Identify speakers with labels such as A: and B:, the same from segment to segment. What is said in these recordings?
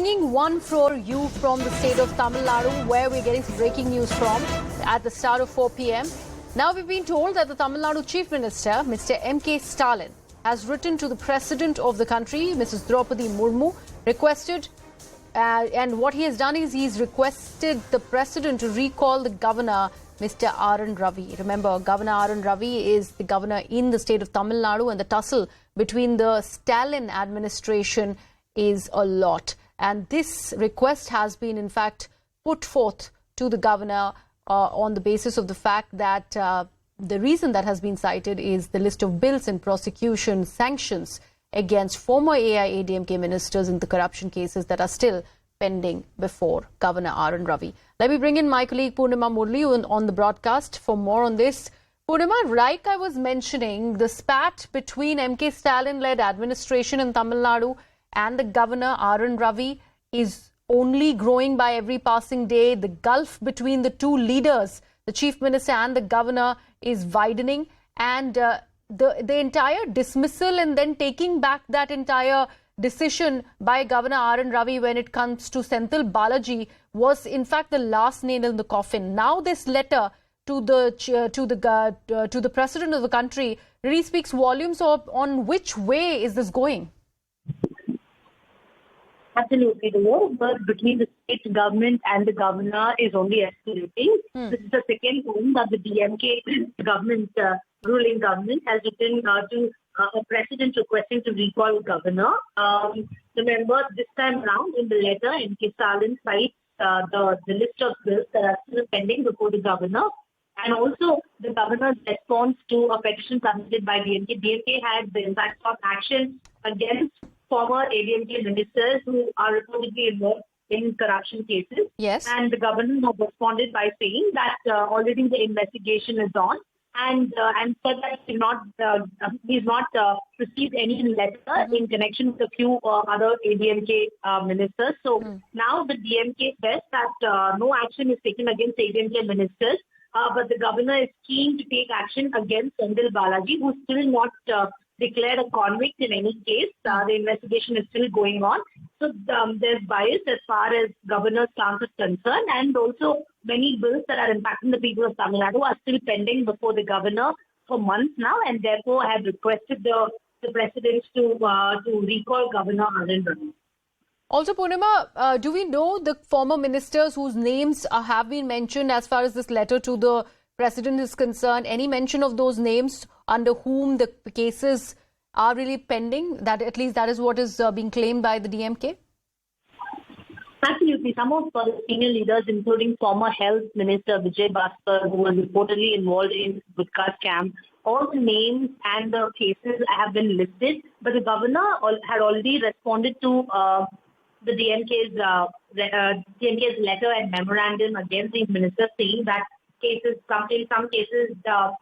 A: bringing one for you from the state of Tamil Nadu, where we're getting some breaking news from at the start of 4 p.m. Now we've been told that the Tamil Nadu Chief Minister, Mr. M K Stalin, has written to the President of the country, Mrs. Droupadi Murmu, requested, and what he has done is he's requested the President to recall the Governor, Mr. R N Ravi. Remember, Governor R N Ravi is the governor in the state of Tamil Nadu, and the tussle between the Stalin administration is a lot. And this request has been, in fact, put forth to the governor on the basis of the fact that the reason that has been cited is the list of bills and prosecution sanctions against former AIADMK ministers in the corruption cases that are still pending before Governor R N Ravi. Let me bring in my colleague Purnima Murli on the broadcast for more on this. Purnima, like I was mentioning, the spat between M K Stalin-led administration in Tamil Nadu and the Governor R N Ravi is only growing by every passing day. The gulf between the two leaders, the Chief Minister and the Governor, is widening, and the entire dismissal and then taking back that entire decision by Governor R N Ravi when it comes to Senthil Balaji was in fact the last nail in the coffin. Now this letter to the President of the country really speaks volumes on which way is this going.
B: Absolutely. The war between the state government and the governor is only escalating. This is the second time that the DMK government, ruling government, has written to a president requesting to recall the governor. Remember, this time around in the letter, M K Stalin cites the list of bills that are still pending before the governor, and also the governor's response to a petition submitted by DMK. DMK had the impact of action against former ADMK ministers who are reportedly involved in corruption cases.
A: Yes.
B: And the governor has responded by saying that already the investigation is on, and said that he's not received any letter in connection with a few other ADMK ministers. So now the DMK says that no action is taken against ADMK ministers, but the governor is keen to take action against Senthil Balaji, who's still not declared a convict in any case. The investigation is still going on. So there's bias as far as governor's stance is concerned, and also many bills that are impacting the people of Tamil Nadu are still pending before the governor for months now, and therefore have requested the president to recall Governor R N Ravi.
A: Also, Purnima, do we know the former ministers whose names have been mentioned as far as this letter to the president is concerned? Any mention of those names under whom the cases are really pending? That at least that is what is being claimed by the DMK?
B: Absolutely. Some of the senior leaders, including former Health Minister Vijay Bhaskar, who was reportedly involved in Gutka scam, all the names and the cases have been listed, but the governor had already responded to the DMK's letter and memorandum against these ministers, saying that in some cases,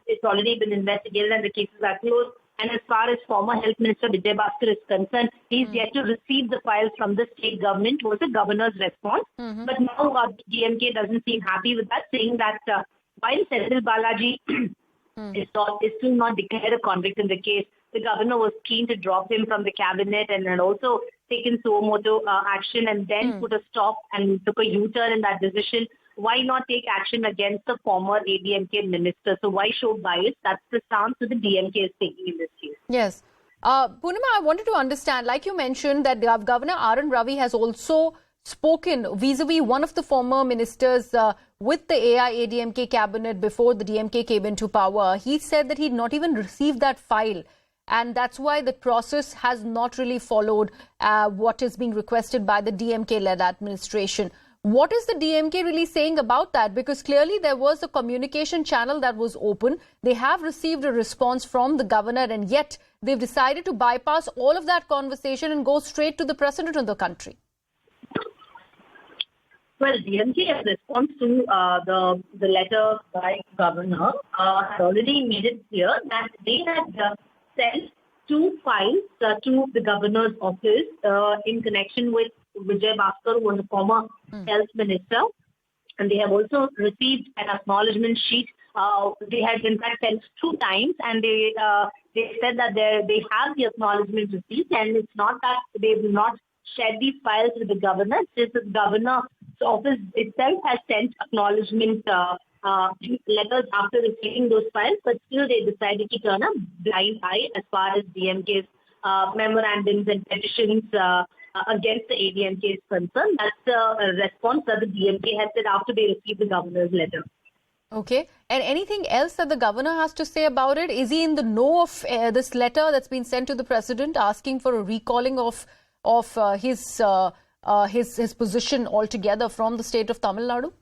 B: it's already been investigated and the cases are closed. And as far as former Health Minister Vijay Bhaskar is concerned, he's yet to receive the files from the state government, was the governor's response. But now DMK doesn't seem happy with that, saying that while Senthil Balaji is still not declared a convict in the case, the governor was keen to drop him from the cabinet and had also taken suo motu action and then put a stop and took a U-turn in that decision. Why not take action against the former ADMK minister? So why show bias? That's the stance that the DMK is taking in this case.
A: Yes. Purnima, I wanted to understand, like you mentioned, that Governor R N Ravi has also spoken vis-a-vis one of the former ministers with the AIADMK cabinet before the DMK came into power. He said that he'd not even received that file, and that's why the process has not really followed what is being requested by the DMK-led administration. What is the DMK really saying about that? Because clearly there was a communication channel that was open. They have received a response from the governor, and yet they've decided to bypass all of that conversation and go straight to the president of the country.
B: Well, DMK, in response to the letter by governor, had already made it clear that they had sent two files to the governor's office in connection with Vijay Bhaskar, who was a former health minister, and they have also received an acknowledgement sheet. They had in fact sent 2 times, and they said that they have the acknowledgement receipt, and it's not that they will not shared these files with the governor. Since the governor's office itself has sent acknowledgement letters after receiving those files, but still they decided to turn a blind eye as far as DMK's memorandums and petitions against the ADMK is concerned. That's the response that the DMK has said after they received the governor's letter.
A: Okay. And anything else that the governor has to say about it? Is he in the know of this letter that's been sent to the president asking for a recalling of his position altogether from the state of Tamil Nadu?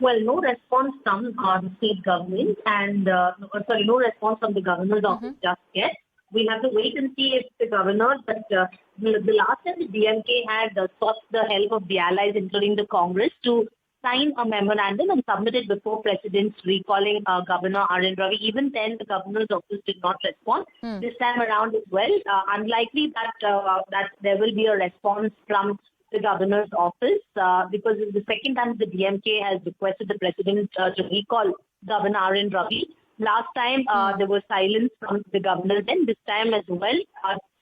B: Well, no response from the state government and no response from the governor's office just yet. We'll have to wait and see if the governor, but the last time the DMK had sought the help of the allies, including the Congress, to sign a memorandum and submit it before President's recalling Governor R N Ravi. Even then, the governor's office did not respond. This time around as well, unlikely that there will be a response from the governor's office because it's the second time the DMK has requested the President to recall Governor R N Ravi. Last time there was silence from the governor then. This time as well,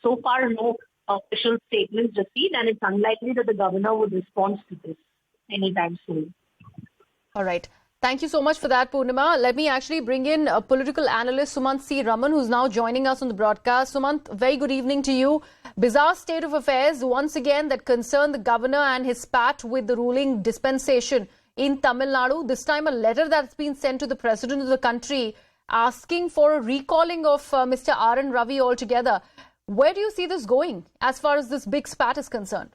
B: so far no official statements received, and it's unlikely that the governor would respond to this anytime soon.
A: All right. Thank you so much for that, Purnima. Let me actually bring in a political analyst, Sumanth Raman, who's now joining us on the broadcast. Sumanth, very good evening to you. Bizarre state of affairs, once again, that concern the governor and his spat with the ruling dispensation in Tamil Nadu. This time a letter that's been sent to the president of the country asking for a recalling of Mr. R N Ravi altogether. Where do you see this going as far as this big spat is concerned?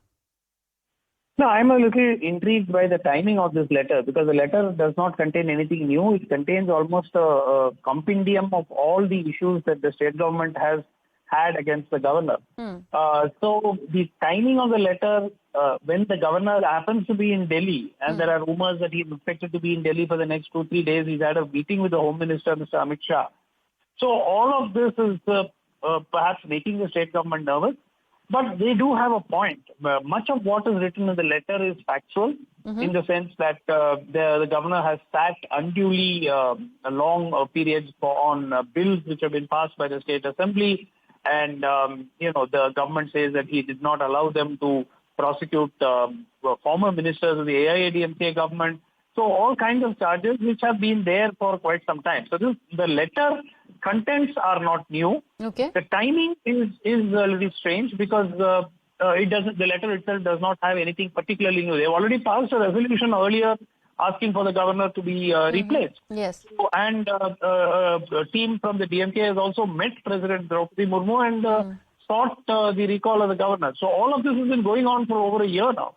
C: No, I'm a little intrigued by the timing of this letter because the letter does not contain anything new. It contains almost a compendium of all the issues that the state government has had against the governor. So the timing of the letter, when the governor happens to be in Delhi, and there are rumors that he's expected to be in Delhi for the next 2-3 days, he's had a meeting with the Home Minister, Mr. Amit Shah. So all of this is perhaps making the state government nervous. But they do have a point. Much of what is written in the letter is factual in the sense that the governor has sat unduly long periods on bills which have been passed by the state assembly. And, the government says that he did not allow them to prosecute former ministers of the AIADMK government. So all kinds of charges which have been there for quite some time. So the letter contents are not new.
A: Okay.
C: The timing is a little strange because the letter itself does not have anything particularly new. They've already passed a resolution earlier asking for the governor to be replaced.
A: Yes.
C: So, and a team from the DMK has also met President Droupadi Murmu and sought the recall of the governor. So all of this has been going on for over a year now.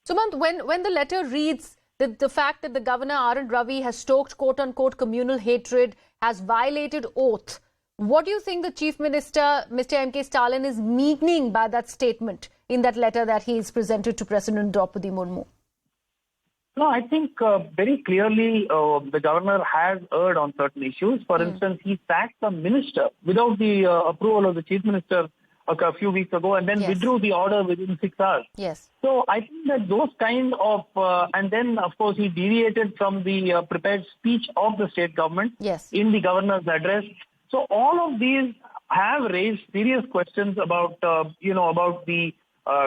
A: Sumant, when the letter reads that the fact that the governor R N Ravi has stoked quote-unquote communal hatred, has violated oath, what do you think the Chief Minister, Mr. M K Stalin, is meaning by that statement in that letter that he is presented to President Droupadi Murmu?
C: No, I think very clearly the governor has erred on certain issues. For instance, he sacked a minister without the approval of the Chief Minister a few weeks ago and then withdrew the order within 6 hours.
A: Yes.
C: So I think that those kind of, and then of course he deviated from the prepared speech of the state government in the governor's address. So all of these have raised serious questions about, about the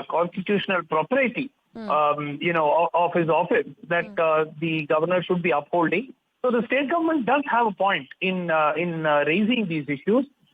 C: constitutional propriety, of his office that the governor should be upholding. So the state government does have a point in raising these issues.